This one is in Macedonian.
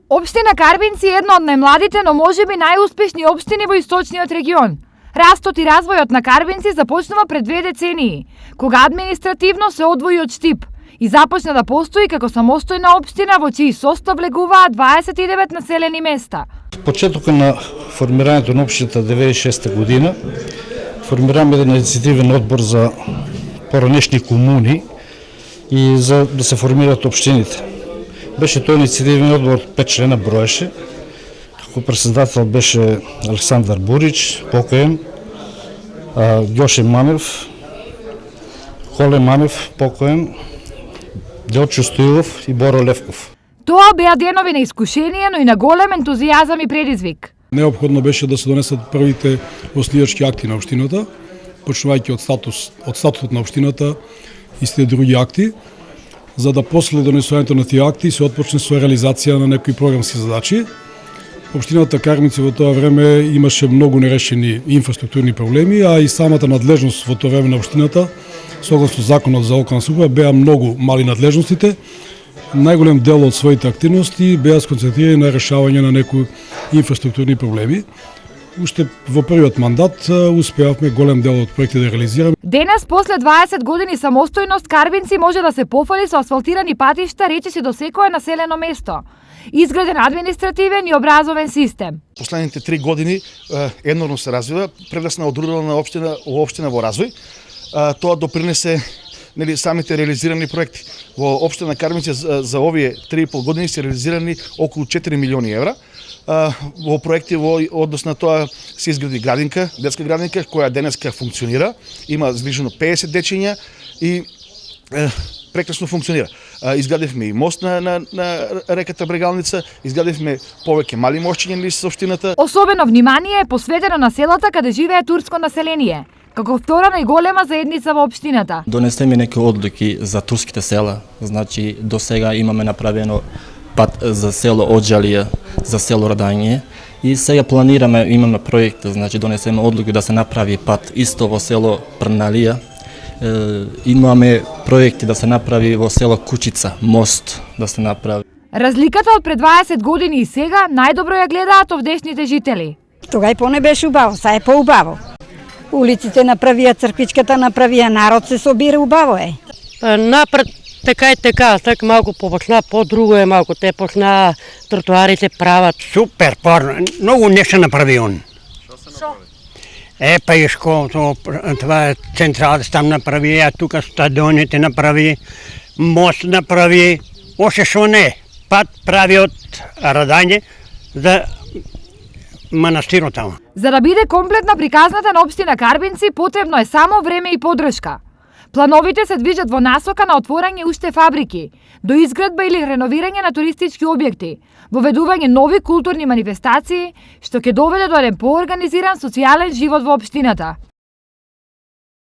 Општина Карбинци е една од најмладите, но можеби најуспешни општини во источниот регион. Растот и развојот на Карбинци започнува пред 2 децении, кога административно се одвои од Штип и започна да постои како самостојна општина во чиј состав влегуваат 29 населени места. Почетокот на формирањето на општината 96 година формираме еден инициативен одбор за поранешни комуни и за да се формираат општините. Беше тој инициативен одбор 5 члена броеше. Како председател беше Александар Бурич, покоен, Ѓоше Манев, Холе Манев, покоен, Делчо Стоилов и Боро Левков. Тоа беа денови на искушение, но и на голем ентузијазам и предизвик. Неопходно беше да се донесат првите оснивачки акти на општината, почнувајќи од статутот на општината и сите други акти, за да после донесувањето на тие акти се отпочне со реализација на некои програмски задачи. Општината Карбинци во тоа време имаше многу нерешени инфраструктурни проблеми, а и самата надлежност во тоа време на општината, согласно законот за локална самоуправа, беа многу мали надлежностите. Најголем дел од своите активности беа сконцентрирани на решавање на некои инфраструктурни проблеми. Уште во првиот мандат успеавме голем дел од проекти да реализираме. Денес, после 20 години самостојност, Карбинци може да се пофали со асфалтирани патишта речиси до секое населено место. Изграден административен и образовен систем. Последните 3 години енормно се развива, прерасна од рурална општина во општина во развој. Тоа допринесе самите реализирани проекти. Во општина Карбинци за овие 3,5 години се реализирани околу 4 милиони евра. Во проекти во однос на тоа се изгради градинка, детска градинка, која денеска функционира, има зближено 50 дечиња и прекрасно функционира. Изградивме и мост на реката Брегалница, изградивме повеќе мали мостчиња низ општината. Особено внимание е посветено на селата каде живее турско население, како втора најголема заедница во општината. Донесеме некои одлуки за турските села, значи до сега имаме направено пат за село Оджалија, за село Радање и сега планираме, имаме проект, значи донесеме одлуки да се направи пат исто во село Прналија. Имаме проекти да се направи во село Кучица, мост да се направи. Разликата од пред 20 години и сега најдобро ја гледаат овдешните жители. Тога и поне беше убаво, сега е поубаво. Улиците направија, црквичката направија, народ се собира, убаво е. Напред така и така, так малку побочна, по-друго е малку, те почна тротоарите прават. Супер, многу нешто направи он. Па и школото, това централата там направи, а тука стадионите направи, мост направи, още шо не, пат прави од Радање за манастирот тamo. За да биде комплетна приказната на општина Карбинци, потребно е само време и поддршка. Плановите се движат во насока на отворање уште фабрики, до изградба или реновирање на туристички објекти, воведување нови културни манифестации, што ќе доведе до еден поорганизиран социјален живот во општината.